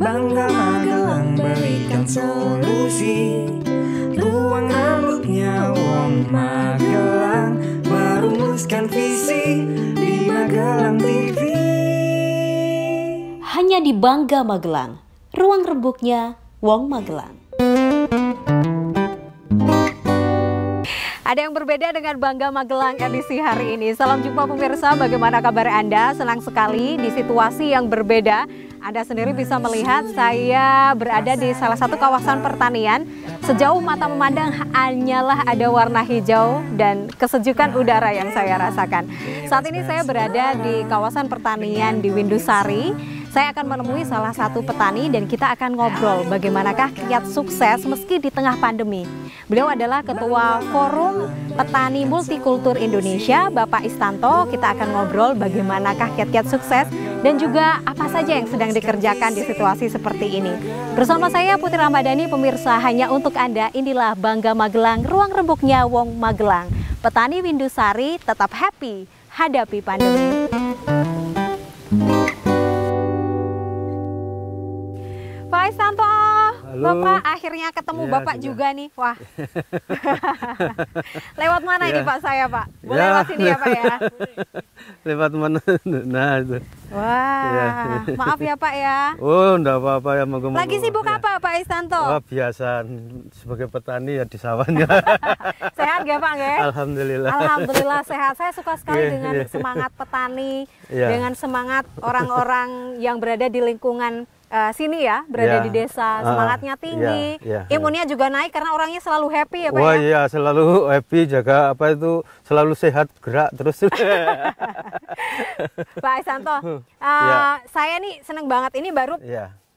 Bangga Magelang berikan solusi. Ruang rambutnya Wong Magelang merumuskan visi di Magelang TV. Hanya di Bangga Magelang, ruang rembuknya Wong Magelang. Ada yang berbeda dengan Bangga Magelang edisi hari ini. Salam jumpa pemirsa, bagaimana kabar Anda? Senang sekali di situasi yang berbeda. Anda sendiri bisa melihat saya berada di salah satu kawasan pertanian. Sejauh mata memandang hanyalah ada warna hijau dan kesejukan udara yang saya rasakan. Saat ini saya berada di kawasan pertanian di Windusari. Saya akan menemui salah satu petani dan kita akan ngobrol bagaimanakah kiat sukses meski di tengah pandemi. Beliau adalah Ketua Forum Petani Multikultur Indonesia, Bapak Istanto. Kita akan ngobrol bagaimanakah kiat-kiat sukses dan juga apa saja yang sedang dikerjakan di situasi seperti ini. Bersama saya Putri Ramadhani, pemirsa, hanya untuk Anda, inilah Bangga Magelang, ruang rembuknya Wong Magelang. Petani Windusari tetap happy hadapi pandemi. Pak Istanto, Bapak akhirnya ketemu ya, Bapak sudah. Juga nih, wah. Lewat mana ini Pak saya Pak? Boleh lewat sini ya Pak ya? Lewat mana? Nah itu. Wah, ya. Maaf ya Pak ya. Oh, enggak apa-apa ya. Lagi sibuk ya. Apa Pak Istanto? Oh, biasa sebagai petani ya di sawahnya. Sehat ya Pak ya? Alhamdulillah. Alhamdulillah sehat. Saya suka sekali dengan semangat petani, dengan semangat orang-orang yang berada di lingkungan sini ya, berada di desa, semangatnya tinggi, imunnya juga naik karena orangnya selalu happy ya Pak. Wah ya? Iya, selalu happy, jaga apa itu, selalu sehat, gerak terus. Pak Istanto, saya nih seneng banget, ini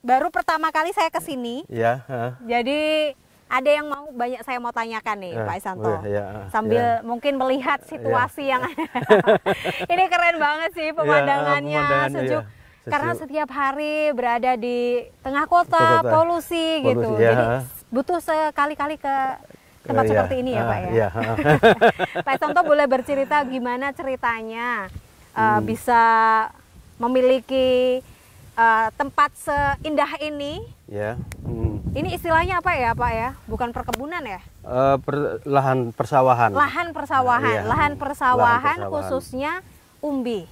baru pertama kali saya kesini, jadi ada yang saya mau tanyakan nih Pak Istanto, sambil mungkin melihat situasi yang ini keren banget sih pemandangannya, sejuk. Karena setiap hari berada di tengah kota, polusi gitu. Jadi butuh sekali-kali ke tempat seperti ini ya Pak ya. Pak Istanto boleh bercerita gimana ceritanya bisa memiliki tempat seindah ini. Ini istilahnya apa ya Pak ya? Bukan perkebunan ya? Lahan persawahan. Lahan persawahan khususnya umbi.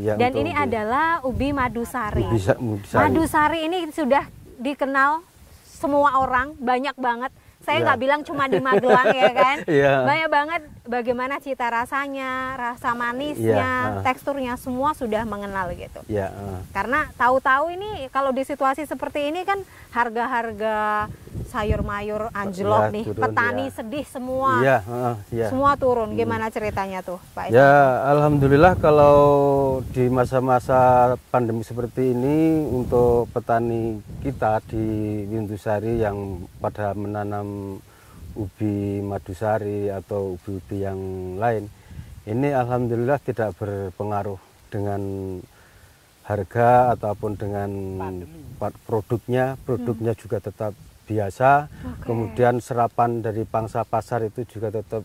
Ya, dan ini adalah ubi madusari. Madusari. Madusari ini sudah dikenal semua orang, banyak banget. Saya nggak bilang cuma di Magelang ya kan. Banyak banget bagaimana cita rasanya, rasa manisnya, teksturnya semua sudah mengenal gitu. Karena tahu-tahu ini kalau di situasi seperti ini kan harga-harga sayur mayur anjlok nih, turun, petani sedih semua, semua turun. Gimana ceritanya tuh Pak? Ya alhamdulillah kalau di masa-masa pandemi seperti ini untuk petani kita di Windusari yang pada menanam ubi madusari atau ubi-ubi yang lain, ini alhamdulillah tidak berpengaruh dengan harga ataupun dengan produknya juga tetap biasa. Kemudian serapan dari pangsa pasar itu juga tetap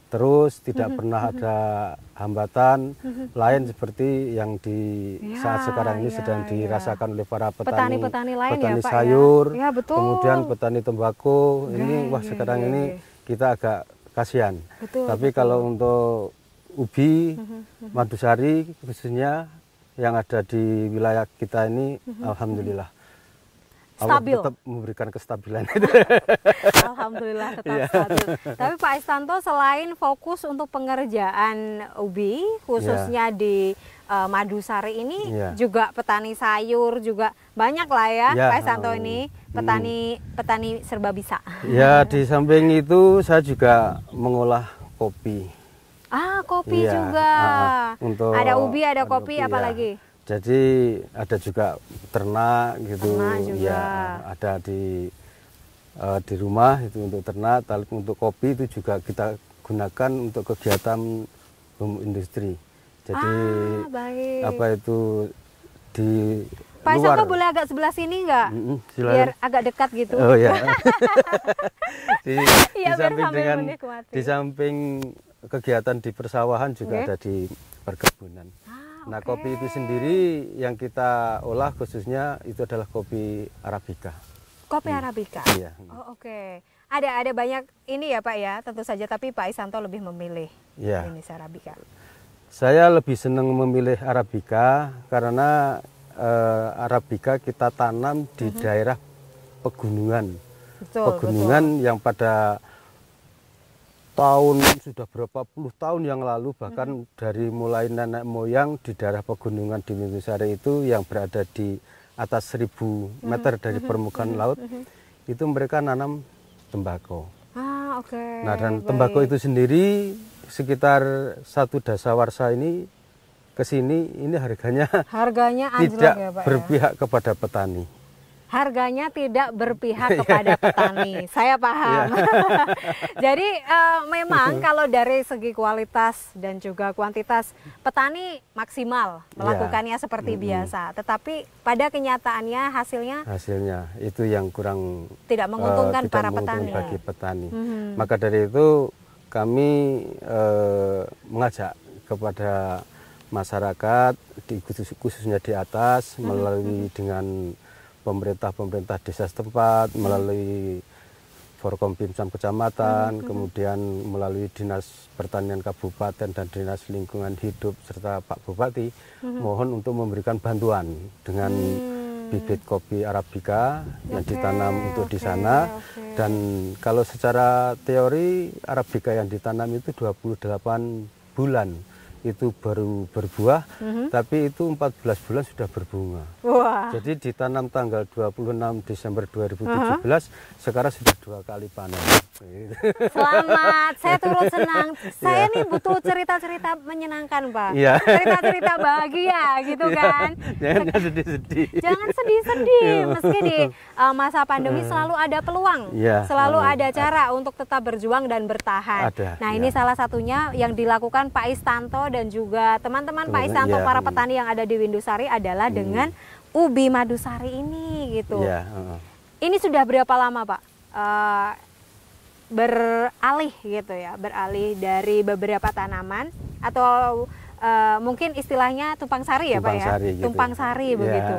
terus, tidak pernah ada hambatan lain seperti yang di saat sekarang ini sedang dirasakan oleh para petani lain, petani Pak, sayur, betul. Kemudian petani tembakau. Ini sekarang ini kita agak kasihan. Tapi kalau untuk ubi madusari khususnya yang ada di wilayah kita ini, alhamdulillah stabil. Allah tetap memberikan kestabilan. Alhamdulillah tetap stabil. Tapi Pak Istanto selain fokus untuk pengerjaan ubi khususnya di madusari ini, juga petani sayur juga banyak lah ya, Pak Istanto ini petani serba bisa. Ya, di samping itu saya juga mengolah kopi. Kopi juga. Untuk ada ubi, ada kopi, apalagi? Jadi ada juga ternak gitu, juga. Ada di rumah itu untuk ternak. Untuk kopi itu juga kita gunakan untuk kegiatan industri. Jadi apa itu di Pak Istanto boleh agak sebelah sini nggak? Biar agak dekat gitu. Oh ya. Di samping kegiatan di persawahan juga ada di perkebunan. Nah, oke. kopi itu sendiri yang kita olah khususnya itu adalah kopi Arabica. Kopi Arabica. Iya. Oh, oke. Ada banyak ini ya Pak ya, tentu saja, tapi Pak Isanto lebih memilih Iya. jenis Arabica. Saya lebih senang memilih Arabica karena Arabica kita tanam di daerah pegunungan. Betul, Pegunungan yang pada sudah berapa puluh tahun yang lalu, bahkan dari mulai nenek moyang di daerah pegunungan di Windusari itu yang berada di atas 1000 meter dari permukaan laut, itu mereka nanam tembakau. Ah, oke. Nah, dan baik. tembakau itu sendiri sekitar 1 dasawarsa ini ke sini, ini harganya Harganya anjlok tidak ya Pak ya? berpihak kepada petani. Harganya tidak berpihak kepada petani, saya paham. Jadi memang kalau dari segi kualitas dan juga kuantitas, petani maksimal melakukannya seperti biasa. Tetapi pada kenyataannya Hasilnya itu yang kurang tidak menguntungkan tidak para menguntungkan petani. bagi petani. Maka dari itu kami mengajak kepada masyarakat, khususnya di atas, melalui dengan pemerintah desa setempat, melalui Forkompimsam Kecamatan, kemudian melalui Dinas Pertanian Kabupaten dan Dinas Lingkungan Hidup serta Pak Bupati, mohon untuk memberikan bantuan dengan bibit kopi Arabica yang ditanam untuk di sana. Dan kalau secara teori Arabica yang ditanam itu 28 bulan itu baru berbuah, tapi itu 14 bulan sudah berbunga. Wah. Jadi ditanam tanggal 26 Desember 2017, sekarang sudah 2 kali panen. Selamat, saya turut senang. Saya nih butuh cerita-cerita menyenangkan Pak. Iya. Cerita-cerita bahagia gitu kan. Jangan sedih-sedih. Jangan sedih-sedih, meski di masa pandemi selalu ada peluang, Iya, selalu ada cara untuk tetap berjuang dan bertahan. Ada, Nah ini iya. salah satunya yang dilakukan Pak Istanto dan juga teman-teman Pak Istanto, Iya, para petani yang ada di Windusari adalah dengan ubi madusari ini gitu. Iya, Ini sudah berapa lama Pak beralih gitu ya, beralih dari beberapa tanaman atau mungkin istilahnya tumpang sari ya Pak ya? Tumpang sari gitu. Tumpang sari Iya. begitu.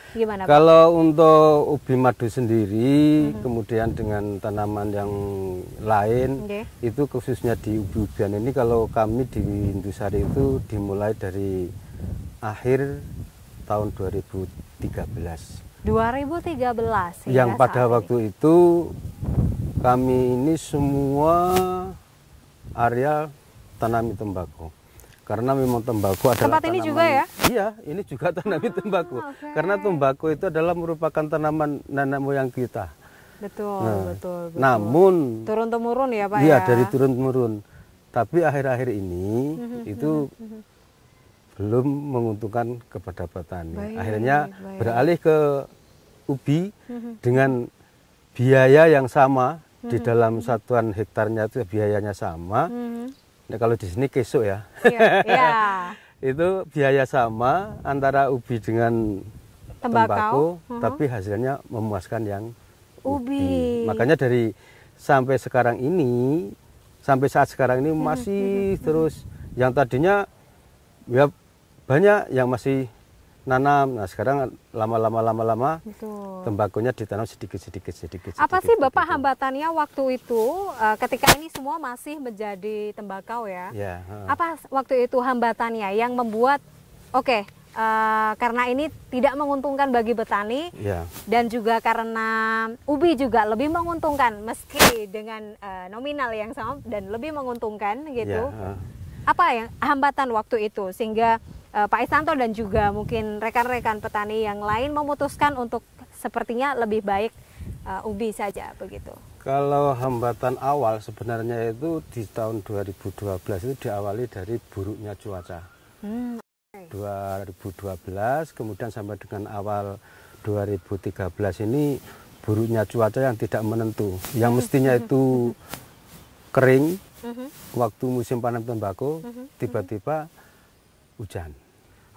Gimana Pak? Kalau untuk ubi madu sendiri, kemudian dengan tanaman yang lain, Oke. itu khususnya di ubi-ubian ini, kalau kami di Windusari itu dimulai dari akhir tahun 2013. 2013 Yang hingga pada saat waktu itu kami ini semua area tanami tembakau. Karena memang tembakau adalah Tempat ini juga ya? Iya, ini juga tanami tembakau. oke. Karena tembakau itu adalah merupakan tanaman nenek moyang kita. ini. Betul, Nah, betul. Namun, Turun temurun ya Pak iya ya? dari turun temurun. Tapi akhir-akhir ini itu belum menguntungkan kepada petani. Baik, Akhirnya baik. beralih ke ubi dengan biaya yang sama di dalam satuan hektarnya itu biayanya sama. Nah, kalau di sini kesuk ya. Iya, iya. Itu biaya sama antara ubi dengan Tembakau, tembakau, tapi hasilnya memuaskan yang Ubi. Makanya dari sampai saat sekarang ini masih terus, yang tadinya ya banyak yang masih nanam. Nah, sekarang lama-lama Betul. tembakunya ditanam sedikit. Apa sih Bapak hambatannya waktu itu ketika ini semua masih menjadi tembakau ya? Ya, Apa waktu itu hambatannya yang membuat karena ini tidak menguntungkan bagi petani ya. dan juga karena ubi juga lebih menguntungkan meski dengan nominal yang sama dan lebih menguntungkan gitu. Ya, Apa yang hambatan waktu itu sehingga Pak Istanto dan juga mungkin rekan-rekan petani yang lain memutuskan untuk sepertinya lebih baik ubi saja begitu? Kalau hambatan awal sebenarnya itu di tahun 2012 itu diawali dari buruknya cuaca. 2012 kemudian sampai dengan awal 2013 ini buruknya cuaca yang tidak menentu, yang mestinya itu kering waktu musim panen tembakau, tiba-tiba hujan.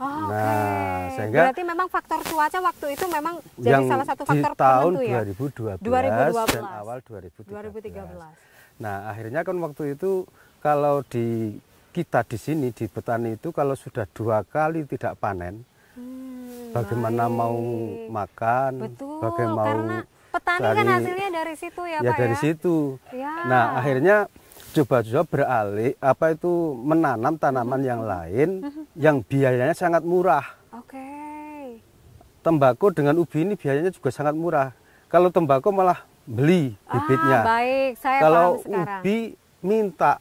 Oh, Nah, sehingga berarti memang faktor cuaca waktu itu memang jadi yang salah satu faktor di tahun penentu ya. 2012 dan awal 2013. 2013. Nah, akhirnya kan waktu itu kalau di kita di sini di petani itu kalau sudah 2 kali tidak panen, bagaimana mau makan, Betul, bagaimana karena petani kan hasilnya dari situ ya, ya Pak dari ya? situ. Ya. Nah akhirnya coba-coba beralih apa itu menanam tanaman yang lain yang biayanya sangat murah. Oke. Tembakau dengan ubi ini biayanya juga sangat murah. Kalau tembakau malah beli bibitnya. Baik, saya Kalau paham sekarang. ubi minta,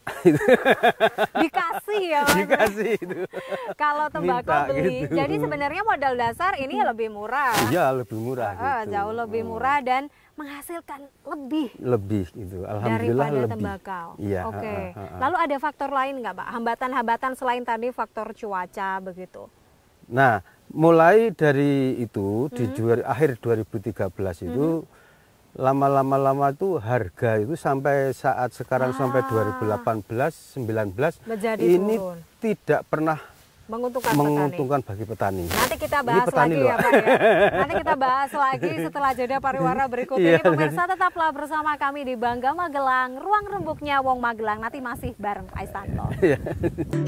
Dikasih ya, Mas. dikasih itu. Kalau tembakau Minta, beli. gitu. Jadi sebenarnya modal dasar ini lebih murah. Iya lebih murah. Gitu. Jauh lebih murah dan menghasilkan lebih Lebih gitu. Alhamdulillah daripada lebih. tembakau. Iya. Oke. Lalu ada faktor lain nggak, Pak? Hambatan-hambatan selain tadi faktor cuaca begitu. Nah, mulai dari itu di akhir 2013 itu lama-lama itu harga itu sampai saat sekarang sampai 2018, 19 Menjadi ini turun. tidak pernah Menguntungkan bagi petani. Nanti kita bahas petani lagi loh. ya, Pak ya. Nanti kita bahas lagi setelah jeda pariwara berikut ini. Iya. Pemirsa tetaplah bersama kami di Bangga Magelang, ruang rembuknya Wong Magelang. Nanti masih bareng Pak Istanto.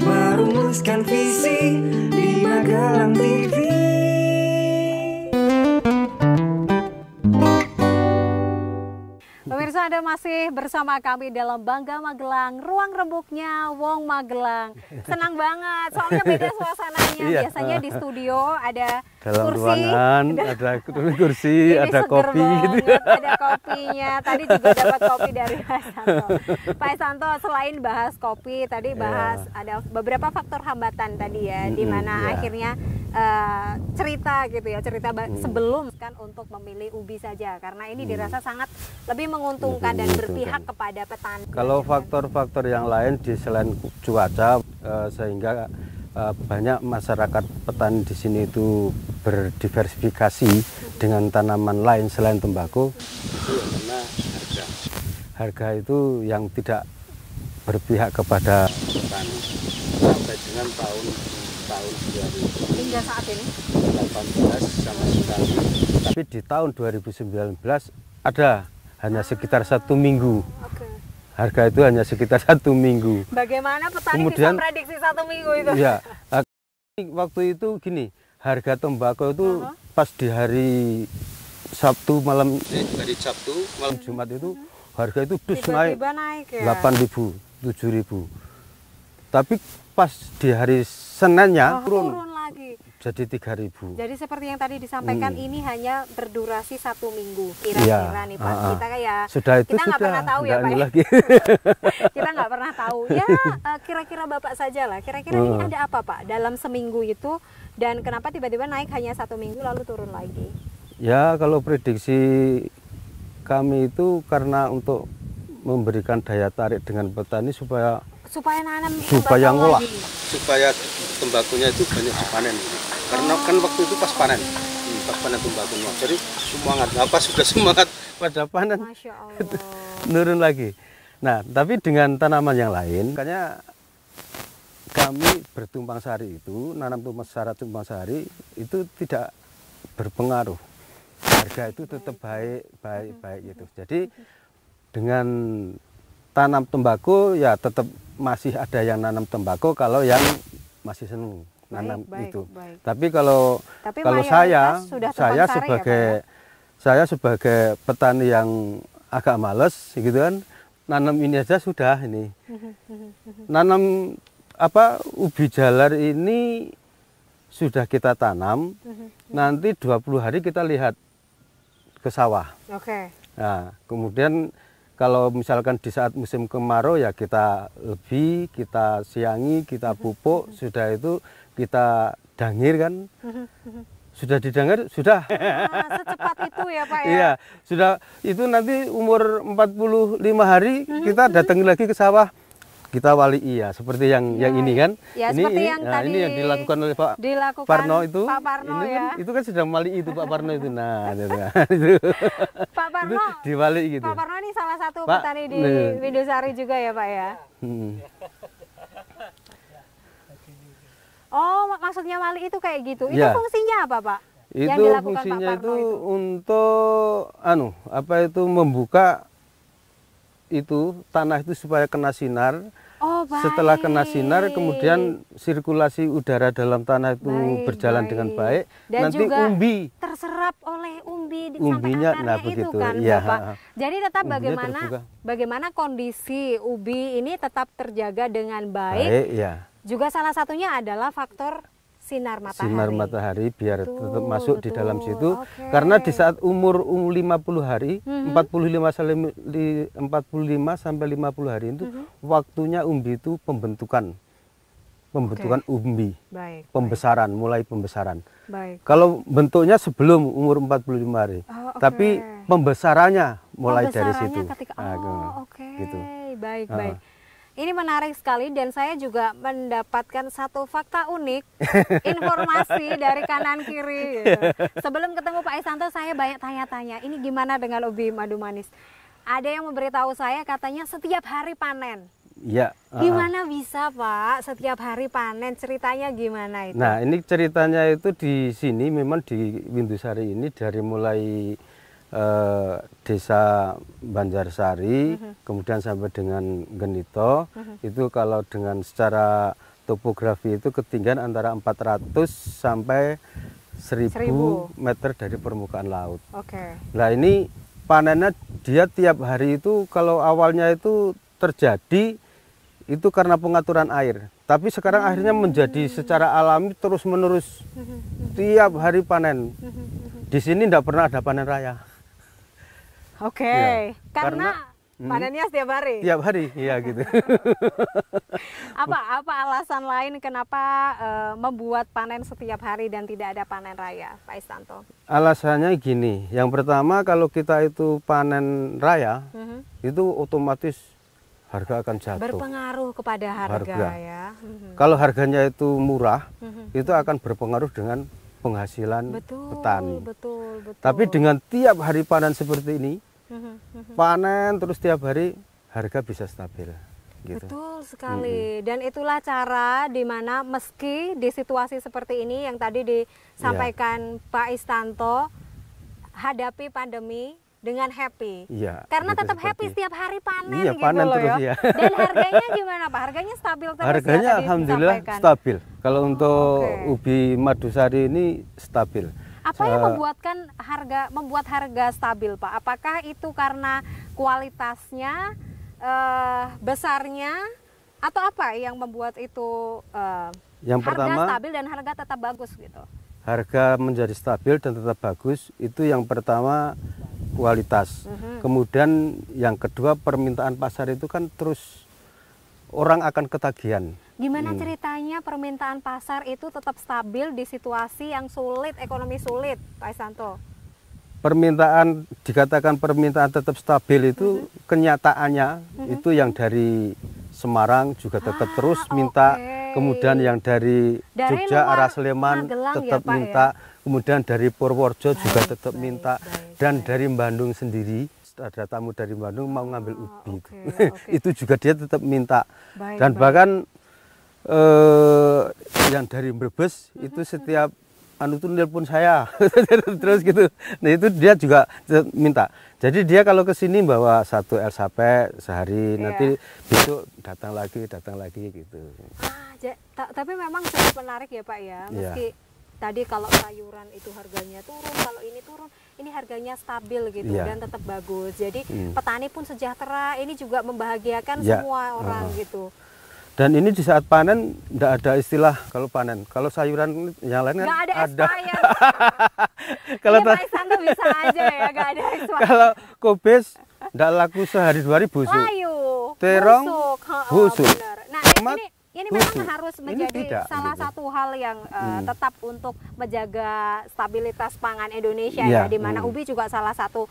Merumuskan visi di Magelang TV. Pemirsa, Anda masih bersama kami dalam Bangga Magelang, ruang rembuknya Wong Magelang. Senang banget, soalnya beda suasananya. Iya. Biasanya di studio ada Dalam kursi, ruangan ada kursi, ini ada seger kopi gitu. banget, ada kopinya. Tadi juga dapat kopi dari Pak Istanto. Pak Istanto, selain bahas kopi, tadi bahas ada beberapa faktor hambatan tadi ya, di mana akhirnya cerita gitu ya, cerita sebelum kan untuk memilih ubi saja, karena ini dirasa sangat lebih menguntungkan dan berpihak kepada petani. Kalau faktor-faktor yang lain di selain cuaca sehingga banyak masyarakat petani di sini itu berdiversifikasi dengan tanaman lain selain tembakau. Itu karena harga itu yang tidak berpihak kepada petani sampai dengan tahun 2018 Hingga saat ini sama sekali. Tapi di tahun 2019 ada hanya sekitar 1 minggu. Oke. Harga itu hanya sekitar 1 minggu. Bagaimana petani Kemudian, bisa prediksi 1 minggu itu? Ya, waktu itu gini, harga tembakau itu pas di hari Sabtu malam, hari Sabtu malam Jumat itu harga itu dus naik Tiba-tiba naik ya? 8.000, 7.000. Tapi pas di hari Seninnya turun lagi. jadi 3.000. Jadi seperti yang tadi disampaikan, ini hanya berdurasi 1 minggu kira-kira nih Pak. Kita kayak sudah itu kita nggak sudah pernah tahu ya Pak. lagi. Kita nggak pernah tahu. Ya kira-kira Bapak saja lah. Kira-kira ini ada apa Pak dalam seminggu itu, dan kenapa tiba-tiba naik hanya 1 minggu lalu turun lagi? Ya kalau prediksi kami itu karena untuk memberikan daya tarik dengan petani supaya nanam supaya ngolah, lagi. supaya tembakunya itu banyak dipanen. Karena kan waktu itu pas panen tembakunya. Jadi semangat, sudah semangat pada panen, Masya Allah. nurun lagi. Nah, tapi dengan tanaman yang lain, makanya kami bertumpang sari itu, nanam tumpang sari itu tidak berpengaruh. Harga itu tetap baik gitu. Jadi dengan tanam tembakau ya tetap masih ada yang nanam tembakau kalau yang masih senang nanam itu. Tapi kalau saya sebagai petani yang agak males gitu kan, nanam ini aja sudah ini. Nanam ubi jalar ini sudah kita tanam, nanti 20 hari kita lihat ke sawah. Oke. Nah, kemudian kalau misalkan di saat musim kemarau ya kita siangi, kita pupuk, sudah itu kita dangir kan. Sudah didangir, sudah. Secepat itu ya Pak ya? Iya, sudah itu nanti umur 45 hari kita datang lagi ke sawah. Kita wali seperti yang ini kan. Ya, seperti yang tadi ini yang dilakukan oleh Pak Parno itu. Pak Parno ini ya. Kan, itu kan sudah wali itu Pak Parno itu. Nah, itu. Pak Parno. Itu diwali gitu. Pak Parno ini salah satu petani di Windusari juga ya Pak ya. Oh, maksudnya wali itu kayak gitu. Itu fungsinya apa Pak? Itu yang dilakukan fungsinya Pak Parno itu untuk membuka itu tanah itu supaya kena sinar. Oh, baik. Setelah kena sinar, kemudian sirkulasi udara dalam tanah itu berjalan dengan baik. Dan nanti juga umbi terserap oleh umbi umbinya, sampai nah akarnya itu begitu. kan, Ya. Bapak. Jadi tetap Umbinya bagaimana kondisi ubi ini tetap terjaga dengan baik. Baik, ya. Juga salah satunya adalah faktor sinar matahari. Sinar matahari biar tetap masuk di dalam situ. Oke. Karena di saat umur 50 hari, 45 sampai 50 hari itu waktunya umbi itu pembentukan umbi. Baik. Pembesaran, mulai pembesaran. Baik. Kalau bentuknya sebelum umur 45 hari. Oh, oke. Tapi pembesarannya mulai dari Pembesarannya situ. ketika Nah, Gitu. Baik, Ah. baik. Ini menarik sekali dan saya juga mendapatkan satu fakta unik, informasi dari kanan kiri. Gitu. Sebelum ketemu Pak Isanto, saya banyak tanya-tanya, ini gimana dengan ubi madu manis? Ada yang memberitahu saya katanya setiap hari panen. Ya. Gimana bisa Pak setiap hari panen? Ceritanya gimana itu? Nah, ini ceritanya itu di sini memang di Windusari ini dari mulai desa Banjarsari, kemudian sampai dengan Genito, itu kalau dengan secara topografi itu ketinggian antara 400 sampai 1000 meter dari permukaan laut. Oke. Nah, ini panennya dia tiap hari itu kalau awalnya itu terjadi itu karena pengaturan air. Tapi sekarang akhirnya menjadi secara alami terus-menerus tiap hari panen. Di sini tidak pernah ada panen raya. Oke, Ya, karena panennya setiap hari. Tiap hari, iya gitu. Apa alasan lain kenapa membuat panen setiap hari dan tidak ada panen raya, Pak Isanto? Alasannya gini, yang pertama kalau kita itu panen raya, itu otomatis harga akan jatuh. Berpengaruh kepada harga. Ya. Kalau harganya itu murah, itu akan berpengaruh dengan penghasilan petani. Betul. Tapi dengan tiap hari panen seperti ini, panen terus tiap hari, harga bisa stabil. Gitu. Betul sekali. Dan itulah cara di mana meski di situasi seperti ini yang tadi disampaikan Pak Isanto, hadapi pandemi dengan happy. Iya. Karena tetap happy setiap hari panen Iya, gitu panen loh terus, ya. ya. Dan harganya gimana Pak? Harganya stabil terus Harganya ya tadi alhamdulillah disampaikan? stabil. Kalau untuk Oke. ubi madusari ini stabil. Apa yang membuat harga stabil Pak? Apakah itu karena kualitasnya, besarnya, atau apa yang membuat itu Yang harga pertama, stabil dan harga tetap bagus gitu? harga menjadi stabil dan tetap bagus itu yang pertama kualitas. Kemudian yang kedua permintaan pasar itu kan terus orang akan ketagihan. Gimana ceritanya permintaan pasar itu tetap stabil di situasi yang sulit, ekonomi sulit, Pak Isanto? Permintaan, dikatakan permintaan tetap stabil itu kenyataannya itu yang dari Semarang juga tetap terus minta. Kemudian yang dari Jogja, arah Sleman Magelang tetap ya, Pak, minta. ya? Kemudian dari Purworejo juga tetap minta. Dan dari Bandung sendiri, ada tamu dari Bandung mau ngambil ubi. Itu juga dia tetap minta. Dan bahkan yang dari Brebes itu setiap tuh nelpon saya terus gitu. Nah itu dia juga minta. Jadi dia kalau ke sini bawa 1 elsape sehari, nanti besok datang lagi gitu. Tapi memang cukup menarik ya Pak ya. Meski tadi kalau sayuran itu harganya turun, kalau ini turun, ini harganya stabil gitu dan tetap bagus. Jadi petani pun sejahtera, ini juga membahagiakan semua orang gitu. Dan ini di saat panen tidak ada istilah kalau panen. Kalau sayuran yang lain kan nggak ada expired. Kalau Pak Isanto bisa aja ya, nggak ada expired. Kalau kobes tidak laku sehari 2 hari busuk. Layu, terong busuk. Nah ini memang harus menjadi salah satu hal yang tetap untuk menjaga stabilitas pangan Indonesia ya, di mana ubi juga salah satu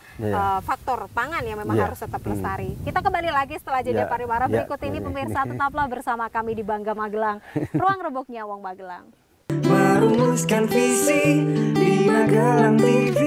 faktor pangan yang memang harus tetap lestari. Kita kembali lagi setelah jeda pariwara berikut ini pemirsa, tetaplah bersama kami di Bangga Magelang, ruang rebuknya Wong Magelang. Merumuskan visi di Magelang TV.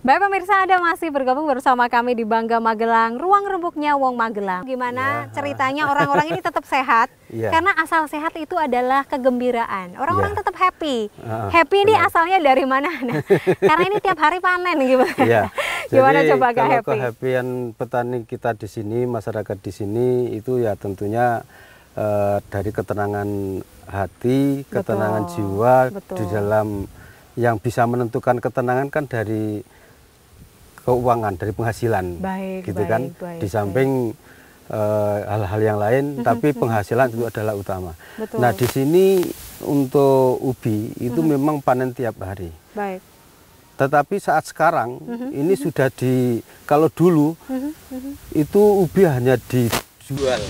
Baik pemirsa, Anda masih bergabung bersama kami di Bangga Magelang, ruang rembuknya Wong Magelang. Gimana ceritanya orang-orang ini tetap sehat? Karena asal sehat itu adalah kegembiraan. Orang-orang tetap happy. Happy ini asalnya dari mana? Nah, karena ini tiap hari panen gimana? Gimana Jadi coba gak kalau happy? kehappian petani kita di sini, masyarakat di sini itu ya tentunya dari ketenangan hati, ketenangan jiwa di dalam yang bisa menentukan ketenangan kan dari keuangan, dari penghasilan, gitu kan. Di samping hal-hal yang lain, tapi penghasilan itu adalah utama. Betul. Nah, di sini untuk ubi itu memang panen tiap hari. Baik. Tetapi saat sekarang ini sudah kalau dulu itu ubi hanya dijual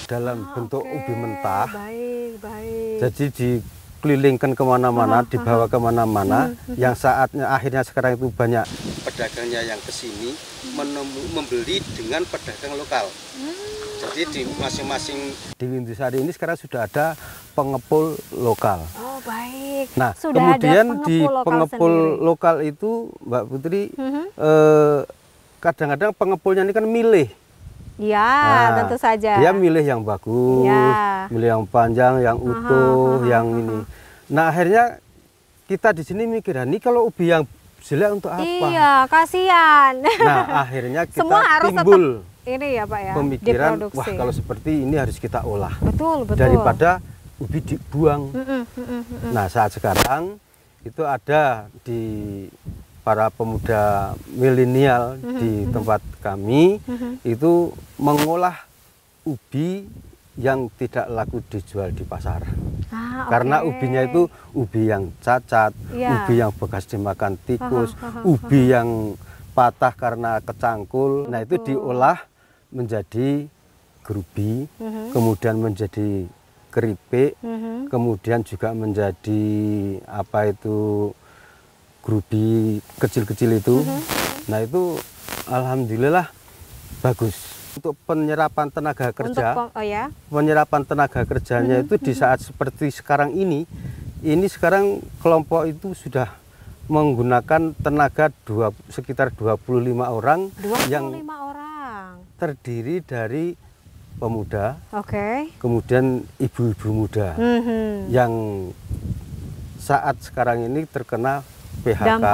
dalam bentuk ubi mentah. Baik, baik. Jadi dikelilingkan kemana-mana, dibawa kemana-mana. Yang saatnya akhirnya sekarang itu banyak pedagangnya yang kesini membeli dengan pedagang lokal. Jadi di masing-masing di Windusari ini sekarang sudah ada pengepul lokal. Oh baik. Nah, sudah kemudian ada di pengepul sendiri. lokal itu, Mbak Putri, kadang-kadang pengepulnya ini kan milih. Ya, tentu saja. Dia milih yang bagus, milih yang panjang, yang utuh, yang ini. Nah, akhirnya kita di sini mikir, ini kalau ubi yang jelek untuk apa? Iya, kasihan. Nah, akhirnya kita semua harus timbul ini ya Pak ya, pemikiran, diproduksi. wah kalau seperti ini harus kita olah. Betul, betul. Daripada ubi dibuang. Nah, saat sekarang itu ada di para pemuda milenial di tempat kami itu mengolah ubi yang tidak laku dijual di pasar. Karena ubinya itu ubi yang cacat, ubi yang bekas dimakan tikus, ubi yang patah karena kecangkul. Nah, itu diolah menjadi gerubi, kemudian menjadi keripik, kemudian juga menjadi apa itu gerubi kecil-kecil itu. Nah, itu alhamdulillah bagus. Untuk penyerapan tenaga kerja, penyerapan tenaga kerjanya itu di saat seperti sekarang ini sekarang kelompok itu sudah menggunakan tenaga sekitar 25 orang. 25 yang orang. Terdiri dari pemuda, kemudian ibu-ibu muda yang saat sekarang ini terkena PHK,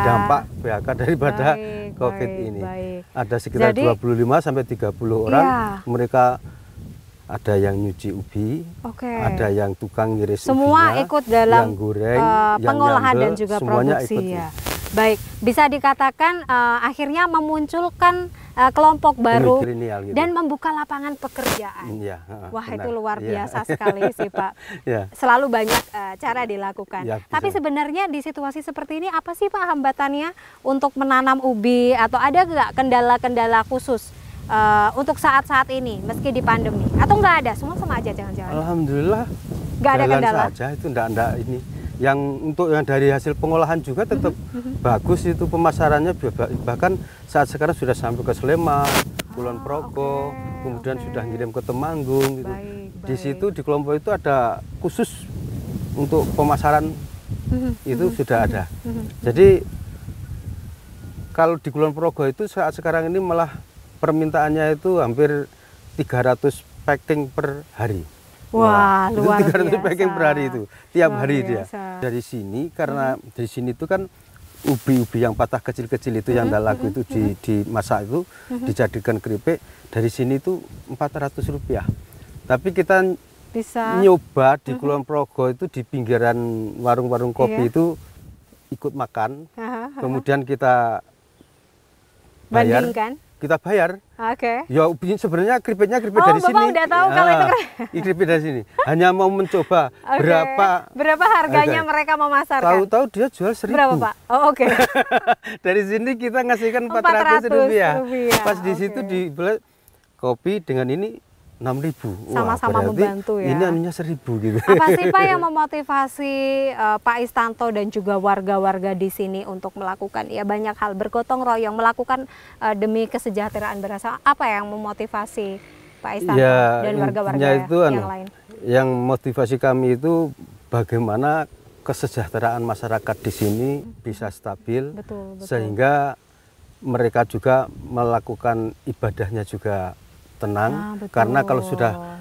dampak PHK daripada COVID ini. Ada sekitar 25 sampai 30 orang. Mereka ada yang nyuci ubi, ada yang tukang ngiris semua ubinya, ikut dalam yang goreng, pengolahan yang nyambel, dan juga semuanya produksi ikut. ya. Baik, bisa dikatakan akhirnya memunculkan kelompok baru gitu. Dan membuka lapangan pekerjaan. Wah, benar. Itu luar biasa sekali sih Pak. Selalu banyak cara dilakukan. Tapi sebenarnya di situasi seperti ini apa sih Pak hambatannya untuk menanam ubi, atau ada nggak kendala-kendala khusus untuk saat-saat ini meski di pandemi? Atau nggak ada, semua sama aja jangan-jangan? Alhamdulillah nggak ada kendala saja, itu enggak ini. Yang untuk yang dari hasil pengolahan juga tetap bagus, itu pemasarannya, bahkan saat sekarang sudah sampai ke Sleman, Kulon Progo, kemudian sudah ngirim ke Temanggung gitu. Di situ di kelompok itu ada khusus untuk pemasaran, itu sudah ada. Jadi kalau di Kulon Progo itu saat sekarang ini malah permintaannya itu hampir 300 packing per hari. Wah, luar biasa. 300 packing per hari itu, tiap hari dia. Dari sini, karena di sini itu kan ubi-ubi yang patah kecil-kecil itu yang tidak laku itu dimasak itu, dijadikan keripik. Dari sini itu Rp400. Tapi kita bisa nyoba di Kulon Progo itu, di pinggiran warung-warung kopi itu ikut makan, kemudian kita bayar. Bandingkan? Kita bayar. Ya sebenarnya keripiknya dari Bapak sini. Udah tahu kalau itu keripik dari sini. Hanya mau mencoba berapa harganya mereka memasarkan. Tahu-tahu dia jual 1.000. Berapa Pak? Dari sini kita ngasihkan Rp400. Pas di situ dibeli kopi dengan ini 6.000. Sama-sama membantu ya. Ini anunya 1.000 gitu. Apa sih Pak yang memotivasi Pak Istanto dan juga warga-warga di sini untuk melakukan banyak hal bergotong royong melakukan demi kesejahteraan bersama? Apa yang memotivasi Pak Istanto dan warga-warga yang lain? Yang motivasi kami itu bagaimana kesejahteraan masyarakat di sini bisa stabil, sehingga mereka juga melakukan ibadahnya juga tenang, karena kalau sudah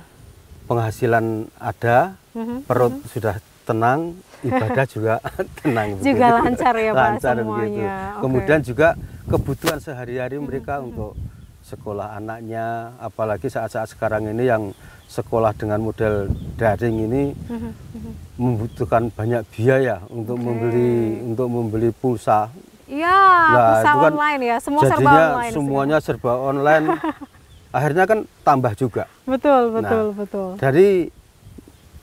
penghasilan ada, perut sudah tenang, ibadah juga tenang. Juga lancar ya Pak lancar semuanya. begitu. Oke. Kemudian juga kebutuhan sehari-hari mereka untuk sekolah anaknya, apalagi saat-saat sekarang ini yang sekolah dengan model daring ini membutuhkan banyak biaya untuk membeli pulsa. Iya, Nah, pulsa itu kan online ya, semua serba jadinya online. semuanya serba online. Akhirnya kan tambah juga. Betul, Nah, betul. Dari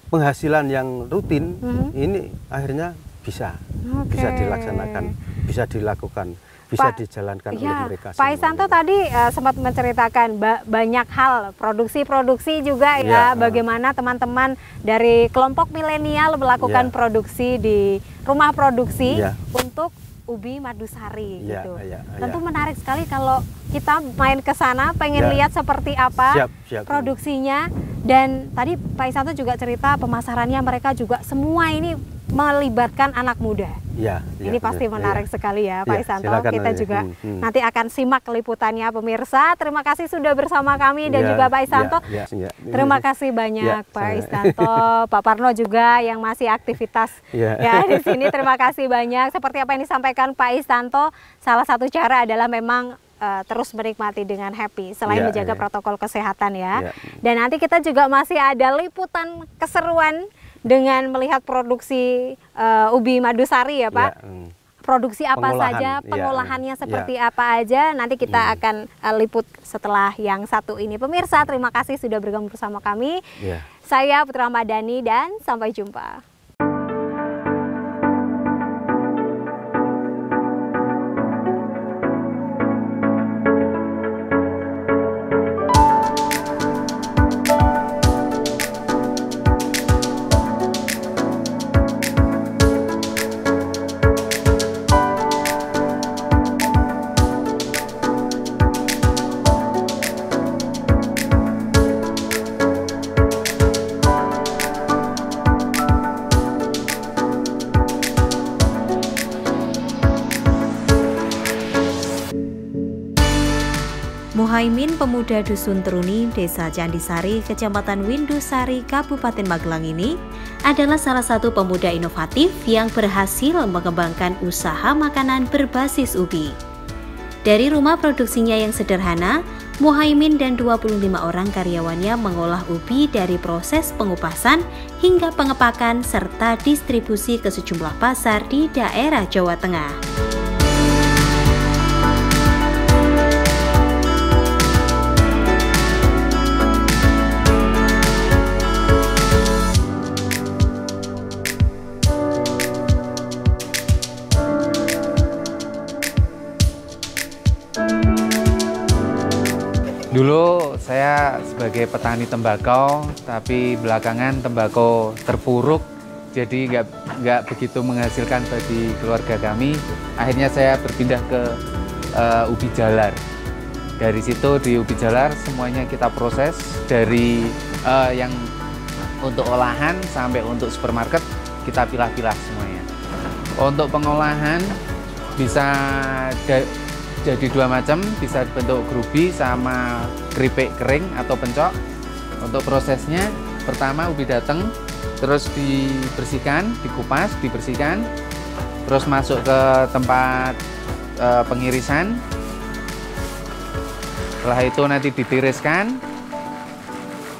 penghasilan yang rutin ini akhirnya bisa dilaksanakan, bisa dilakukan, bisa dijalankan oleh mereka. Pak Isanto tadi sempat menceritakan banyak hal, produksi juga ya, bagaimana teman-teman dari kelompok milenial melakukan produksi di rumah produksi untuk ubi madusari gitu. Tentu menarik sekali kalau kita main ke sana, pengen lihat seperti apa produksinya. Dan tadi Pak Isanto juga cerita pemasarannya mereka juga semua ini melibatkan anak muda. Ini pasti menarik sekali ya Pak Isanto. Kita juga nanti akan simak liputannya pemirsa. Terima kasih sudah bersama kami dan juga Pak Isanto. Terima kasih banyak Pak Isanto, Pak Parno juga yang masih aktivitas ya di sini. Terima kasih banyak. Seperti apa yang disampaikan Pak Isanto, salah satu cara adalah memang terus menikmati dengan happy selain menjaga protokol kesehatan ya. Dan nanti kita juga masih ada liputan keseruan dengan melihat produksi ubi madusari ya Pak. Produksi apa saja, pengolahannya seperti apa aja, nanti kita akan liput setelah yang satu ini. Pemirsa, terima kasih sudah bergabung bersama kami. Saya Putri Ramadhani dan sampai jumpa. Muhaimin, pemuda Dusun Truni, Desa Candisari, Kecamatan Windusari, Kabupaten Magelang ini adalah salah satu pemuda inovatif yang berhasil mengembangkan usaha makanan berbasis ubi. Dari rumah produksinya yang sederhana, Muhaimin dan 25 orang karyawannya mengolah ubi dari proses pengupasan hingga pengepakan serta distribusi ke sejumlah pasar di daerah Jawa Tengah. Dulu saya sebagai petani tembakau, tapi belakangan tembakau terpuruk, jadi nggak begitu menghasilkan bagi keluarga kami. Akhirnya saya berpindah ke ubi jalar. Dari situ di ubi jalar semuanya kita proses dari yang untuk olahan sampai untuk supermarket kita pilah-pilah semuanya. Untuk pengolahan bisa jadi dua macam, bisa bentuk grubi sama keripik kering atau pencok. Untuk prosesnya, pertama ubi datang, terus dibersihkan, dikupas, dibersihkan, terus masuk ke tempat pengirisan. Setelah itu nanti ditiriskan,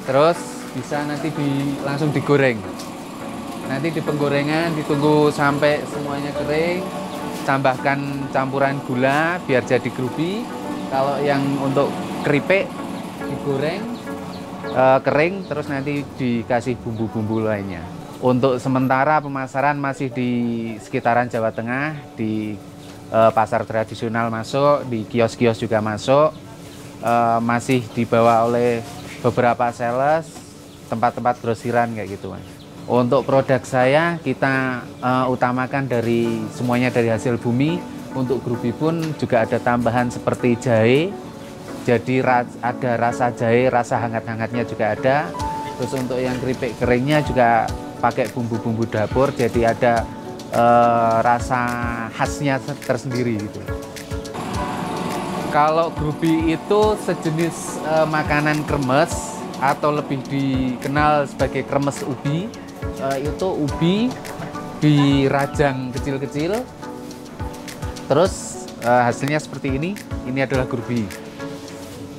terus bisa nanti langsung digoreng. Nanti di penggorengan ditunggu sampai semuanya kering. Tambahkan campuran gula biar jadi grubi. Kalau yang untuk keripik digoreng kering, terus nanti dikasih bumbu-bumbu lainnya. Untuk sementara pemasaran masih di sekitaran Jawa Tengah, di pasar tradisional masuk, di kios-kios juga masuk, masih dibawa oleh beberapa sales, tempat-tempat grosiran kayak gitu Mas. Untuk produk saya kita utamakan semuanya dari hasil bumi. Untuk grubi pun juga ada tambahan seperti jahe. Jadi ada rasa jahe, rasa hangat-hangatnya juga ada. Terus untuk yang keripik keringnya juga pakai bumbu-bumbu dapur. Jadi ada rasa khasnya tersendiri gitu. Kalau grubi itu sejenis makanan kremes atau lebih dikenal sebagai kremes ubi. itu ubi dirajang kecil-kecil, terus hasilnya seperti ini. Ini adalah gurbi.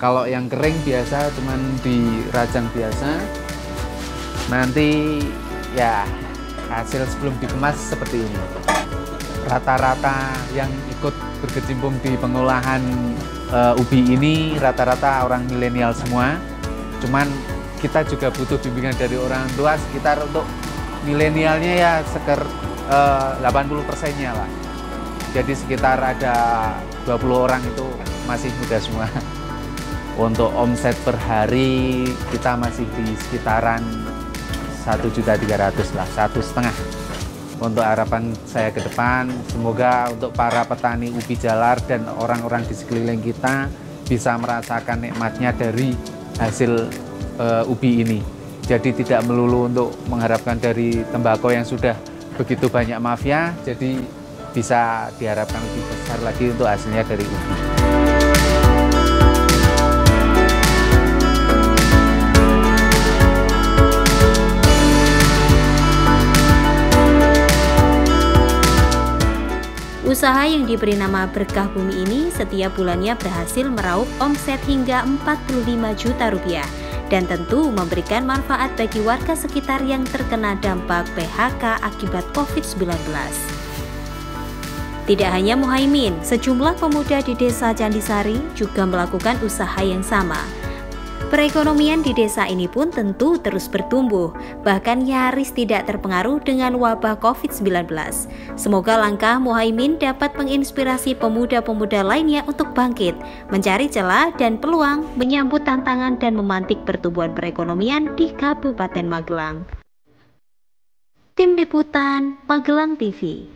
Kalau yang kering biasa cuman dirajang biasa, nanti ya hasil sebelum dikemas seperti ini. Rata-rata yang ikut berkecimpung di pengolahan ubi ini rata-rata orang milenial semua. Cuman kita juga butuh bimbingan dari orang tua sekitar untuk milenialnya ya sekitar 80%-nya lah. Jadi sekitar ada 20 orang itu masih muda semua. Untuk omset per hari kita masih di sekitaran 1.300.000 lah, 1,5. Untuk harapan saya ke depan, semoga untuk para petani ubi jalar dan orang-orang di sekeliling kita bisa merasakan nikmatnya dari hasil ubi ini. Jadi tidak melulu untuk mengharapkan dari tembakau yang sudah begitu banyak mafia, jadi bisa diharapkan lebih besar lagi untuk hasilnya dari ubi. Usaha yang diberi nama Berkah Bumi ini setiap bulannya berhasil meraup omset hingga 45 juta rupiah dan tentu memberikan manfaat bagi warga sekitar yang terkena dampak PHK akibat COVID-19. Tidak hanya Muhaimin, sejumlah pemuda di Desa Candisari juga melakukan usaha yang sama. Perekonomian di desa ini pun tentu terus bertumbuh, bahkan nyaris tidak terpengaruh dengan wabah COVID-19. Semoga langkah Muhaimin dapat menginspirasi pemuda-pemuda lainnya untuk bangkit, mencari celah dan peluang, menyambut tantangan dan memantik pertumbuhan perekonomian di Kabupaten Magelang. Tim Liputan Magelang TV.